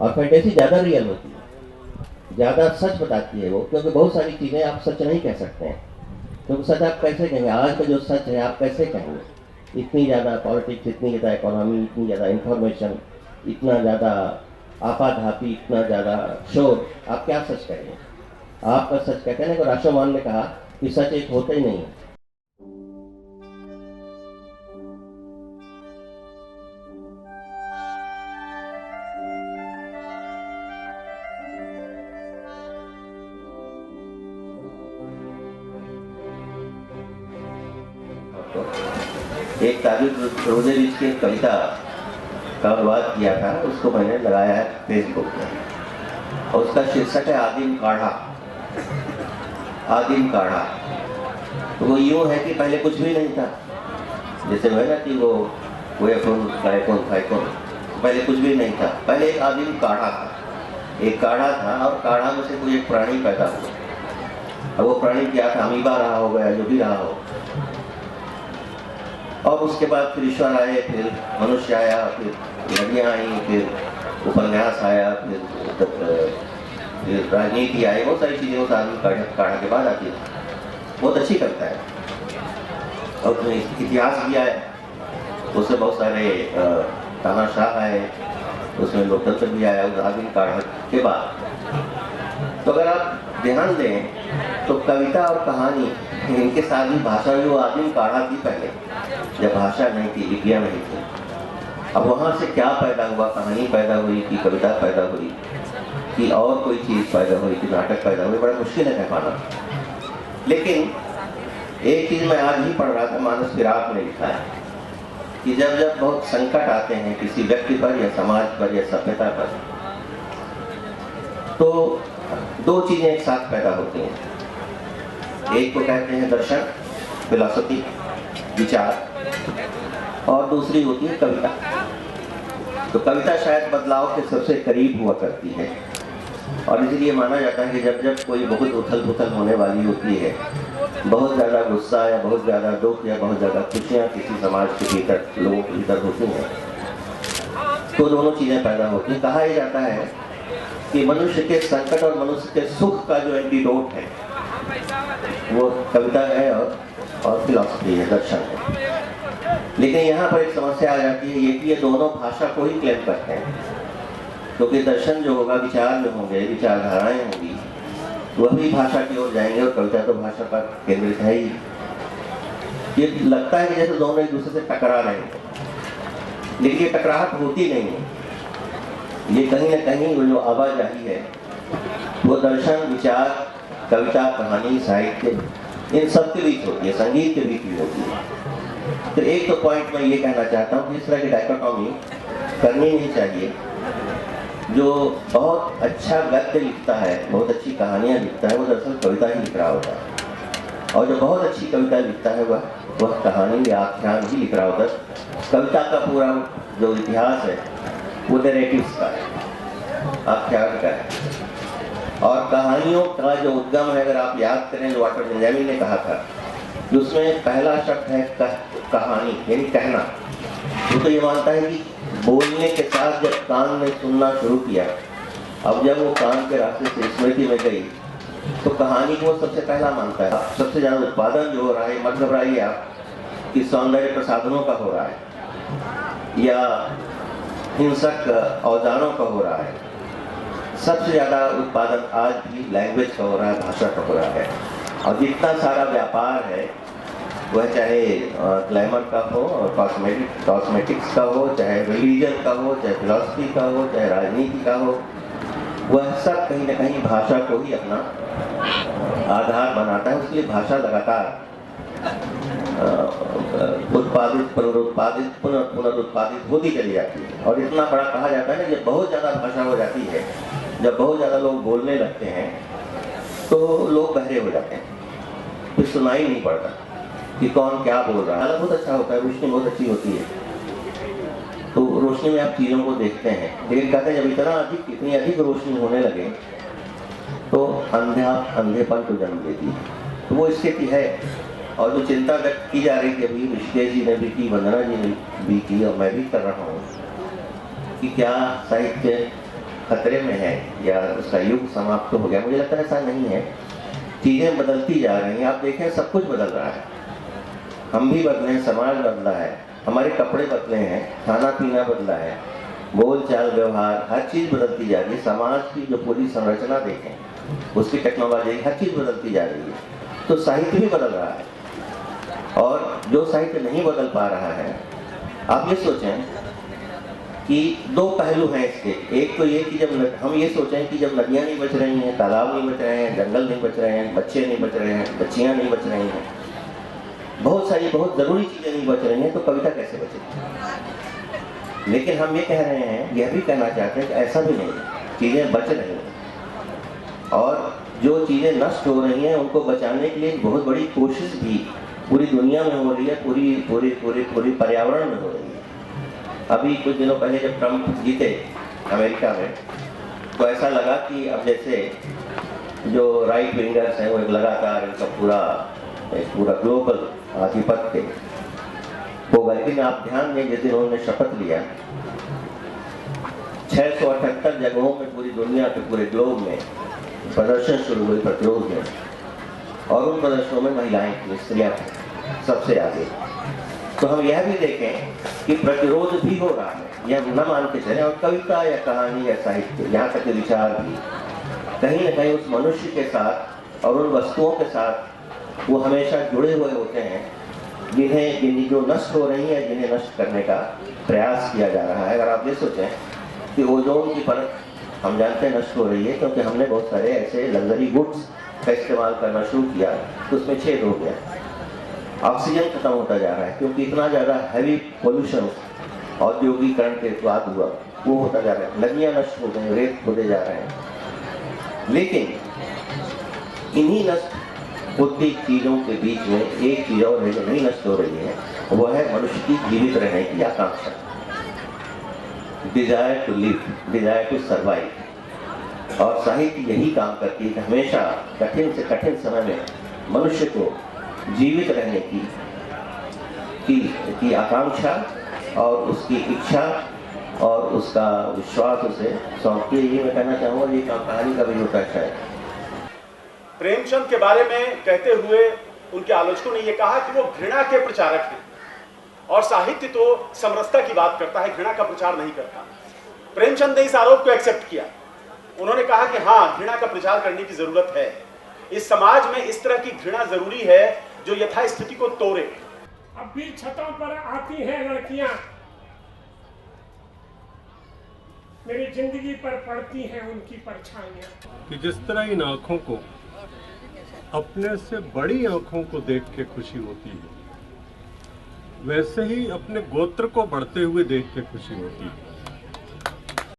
और फैंटेसी ज़्यादा रियल होती है, ज़्यादा सच बताती है वो, क्योंकि बहुत सारी चीज़ें आप सच नहीं कह सकते हैं। क्योंकि सच आप कैसे कहेंगे, आज का जो सच है आप कैसे कहेंगे? इतनी ज़्यादा पॉलिटिक्स, इतनी ज़्यादा इकोनॉमी, इतनी ज़्यादा इंफॉर्मेशन, इतना ज़्यादा आपाधापी, इतना ज़्यादा शोर, आप क्या सच कहेंगे? आपका सच कहते हैं ना, राष्ट्रमान ने कहा कि सच एक होता ही नहीं है। एक ताबिर रोजे बीच की कविता का अनुवाद किया था, उसको मैंने लगाया है फेसबुक पर, और उसका शीर्षक है आदिम काढ़ा। आदिम काढ़ा तो वो यूं है कि पहले कुछ भी नहीं था, जैसे है ना कि वो वेफोन फाइकोन फाइकोन, पहले कुछ भी नहीं था, पहले एक आदिम काढ़ा था। एक काढ़ा था और काढ़ा में से कोई एक प्राणी पैदा हुआ। अब वो प्राणी क्या था, अमीबा रहा हो गया, जो भी रहा हो। और उसके बाद फिर ईश्वर आए, फिर मनुष्य आया, फिर नदियाँ आई, फिर उपन्यास आया, फिर राजनीति आई, बहुत सारी चीज़ें उस आदमी काढ़ा के बाद आती है। बहुत अच्छी करता है। और उसमें इतिहास भी आया, उसमें बहुत सारे तानाशाह आए, उसमें लोकतंत्र भी आया उस आदिम काढ़ा के बाद। तो अगर आप ध्यान दें तो कविता और कहानी, इनके साथ भी भाषा जो आदिम काढ़ा थी पहले, जब भाषा नहीं थी, लिपियाँ नहीं थी। अब वहाँ से क्या पैदा हुआ, कहानी पैदा हुई कि कविता पैदा हुई कि और कोई चीज़ पैदा हुई कि नाटक पैदा हुई, बड़ा मुश्किल है कह पाना। लेकिन एक चीज़ मैं आज ही पढ़ रहा था, मानस फिराक ने लिखा है कि जब जब बहुत संकट आते हैं किसी व्यक्ति पर या समाज पर या सभ्यता पर, तो दो चीज़ें एक साथ पैदा होती हैं। एक को कहते हैं दर्शन, फिलॉसफी, विचार, और दूसरी होती है कविता। तो कविता शायद बदलाव के सबसे करीब हुआ करती है, और इसलिए माना जाता है कि जब जब कोई बहुत उथल पुथल होने वाली होती है, बहुत ज़्यादा गुस्सा या बहुत ज़्यादा दुख या बहुत ज़्यादा खुशियाँ किसी समाज के भीतर, लोगों के भीतर होती हैं, तो दोनों चीज़ें पैदा होती हैं। कहा यह जाता है कि मनुष्य के संकट और मनुष्य के सुख का जो एंटीडोट है वो कविता है और फिलॉसफी है, दर्शन है। लेकिन यहाँ पर एक समस्या आ जाती है ये कि ये दोनों भाषा को ही क्लेम करते हैं, क्योंकि दर्शन जो होगा, विचार जो होंगे, विचारधाराएं होंगी, वह भी भाषा की ओर जाएंगे, और कविता तो भाषा पर केंद्रित है ही। ये लगता है कि जैसे दोनों एक दूसरे से टकरा रहे हैं, लेकिन ये टकराहट होती नहीं है। ये कहीं ना कहीं वो जो आवाजाही है वो दर्शन, विचार, कविता, कहानी, साहित्य, इन सब के बीच होती है, संगीत के बीच भी होती है। तो एक तो पॉइंट मैं ये कहना चाहता हूँ कि इस तरह की डायकोटॉमी करनी नहीं चाहिए। जो बहुत अच्छा गद्य लिखता है, बहुत अच्छी कहानियाँ लिखता है, वो दरअसल कविता ही लिख रहा होता है, और जो बहुत अच्छी कविता लिखता है वह कहानी या आख्यान ही लिख रहा होता है। कविता का पूरा जो इतिहास है वो नैरेटिव्स का है, आख्यान का है। और कहानियों का जो उद्गम है, अगर आप याद करें जो वाटर बेंजामिन ने कहा था, उसमें पहला शब्द है कहानी, यानी कहना। वो तो ये मानता है कि बोलने के साथ जब कान ने सुनना शुरू किया, अब जब वो कान के रास्ते से स्मृति में गई, तो कहानी को सबसे पहला मानता है। सबसे ज़्यादा उत्पादन जो हो रहा है, मत घबराइए आप कि सौंदर्य प्रसाधनों का हो रहा है या हिंसक औजारों का हो रहा है। सबसे ज़्यादा उत्पादन आज भी लैंग्वेज का हो रहा है, भाषा का हो रहा है। और जितना सारा व्यापार है, वह चाहे ग्लैमर का हो और कॉस्मेटिक्स का हो, चाहे रिलीजन का हो, चाहे फिलॉसफी का हो, चाहे राजनीति का हो, वह सब कहीं ना कहीं भाषा को ही अपना आधार बनाता है। इसलिए भाषा लगातार उत्पादित, पुनरुत्पादित होती चली जाती है। और इतना बड़ा कहा जाता है ना, जब बहुत ज़्यादा भाषा हो जाती है, जब बहुत ज़्यादा लोग बोलने लगते हैं, तो लोग बहरे हो जाते हैं, फिर सुनाई नहीं पड़ता कि कौन क्या बोल रहा है। बहुत अच्छा होता है, रोशनी बहुत अच्छी होती है, तो रोशनी में आप चीज़ों को देखते हैं। लेकिन कहते हैं जब इतनी अधिक रोशनी होने लगे तो अंधेपन को जन्म देती है। तो वो स्थिति है। और जो चिंता व्यक्त की जा रही थी अभी, ऋषिकेश जी ने भी की, वंदना जी ने भी की, और मैं भी कर रहा हूँ, कि क्या साहित्य खतरे में है या उसका युग समाप्त हो गया, मुझे लगता है ऐसा नहीं है। चीज़ें बदलती जा रही हैं। आप देखें सब कुछ बदल रहा है, हम भी बदले हैं, समाज बदला है, हमारे कपड़े बदले हैं, खाना पीना बदला है, बोल चाल व्यवहार हर चीज़ बदलती जा रही है। समाज की जो पूरी संरचना देखें, उसकी टेक्नोलॉजी हर चीज़ बदलती जा रही है। तो साहित्य भी बदल रहा है, और जो साहित्य नहीं बदल पा रहा है, आप ये सोचें कि दो पहलू हैं इसके। एक तो ये कि जब हम ये सोचें कि जब नदियाँ नहीं बच रही हैं, तालाब नहीं बच रहे हैं, जंगल नहीं बच रहे हैं, बच्चे नहीं बच रहे हैं, बच्चियाँ नहीं बच रही हैं, बहुत सारी बहुत ज़रूरी चीज़ें नहीं बच रही हैं, तो कविता कैसे बचेगी? लेकिन हम ये कह रहे हैं, यह भी कहना चाहते हैं कि ऐसा भी नहीं, चीज़ें बच रही हैं, और जो चीज़ें नष्ट हो रही हैं उनको बचाने के लिए बहुत बड़ी कोशिश भी पूरी दुनिया में हो रही है, पूरी पर्यावरण में हो रही है। अभी कुछ दिनों पहले जब ट्रम्प जीते अमेरिका में, तो ऐसा लगा कि अब जैसे जो राइट विंगर्स हैं वो एक लगातार इनका पूरा ग्लोबल आधिपत्य होगा। लेकिन आप ध्यान दें, जिस दिन उन्होंने शपथ लिया, 678 जगहों में पूरी दुनिया के पूरे ग्लोब में प्रदर्शन शुरू हुए प्रतिरोध में, और उन प्रदर्शनों में महिलाएं थी, स्त्रियां थी सबसे आगे। तो हम यह भी देखें कि प्रतिरोध भी हो रहा है, यह न मान के चले। और कविता या कहानी या साहित्य, यहाँ तक के विचार भी कहीं न कहीं उस मनुष्य के साथ और उन वस्तुओं के साथ वो हमेशा जुड़े हुए होते हैं जिन्हें जो नष्ट हो रही है, जिन्हें नष्ट करने का प्रयास किया जा रहा है। अगर आप ये सोचें कि ओजोन की परत हम जानते हैं नष्ट हो रही है, क्योंकि हमने बहुत सारे ऐसे लग्जरी गुड्स का इस्तेमाल करना शुरू किया, तो उसमें छेद हो गया। ऑक्सीजन खत्म होता जा रहा है, क्योंकि इतना ज़्यादा हैवी पोल्यूशन औद्योगिकरण के बाद हुआ, वो होता जा रहा है। नदियाँ नष्ट हो गई, रेत खोदे जा रहे हैं। लेकिन इन्हीं नष्ट होती चीज़ों के बीच में एक चीज़ और है जो नहीं नष्ट हो रही है, वो है मनुष्य की जीवित रहने की आकांक्षा, desire to live, desire to survive. और साहित्य यही काम करती है कि हमेशा कठिन से कठिन समय में मनुष्य को जीवित रहने की आकांक्षा और उसकी इच्छा और उसका विश्वास उसे सौंपती है। ये मैं कहना चाहूँगा, ये कहानी का भी होता है शायद। प्रेमचंद के बारे में कहते हुए उनके आलोचकों ने यह कहा कि वो घृणा के प्रचारक हैं, और साहित्य तो समरसता की बात करता है, घृणा का प्रचार नहीं करता। प्रेमचंद ने इस आरोप को एक्सेप्ट किया। उन्होंने कहा कि हाँ, घृणा का प्रचार करने की जरूरत है, इस समाज में इस तरह की घृणा जरूरी है जो यथास्थिति को तोड़े। अब भी छतों पर आती हैं लड़कियां, मेरी जिंदगी पर पड़ती हैं उनकी परछाइयां। कि जिस तरह इन आंखों को अपने से बड़ी आंखों को देख के खुशी होती है, वैसे ही अपने गोत्र को बढ़ते हुए देख के खुशी होती है।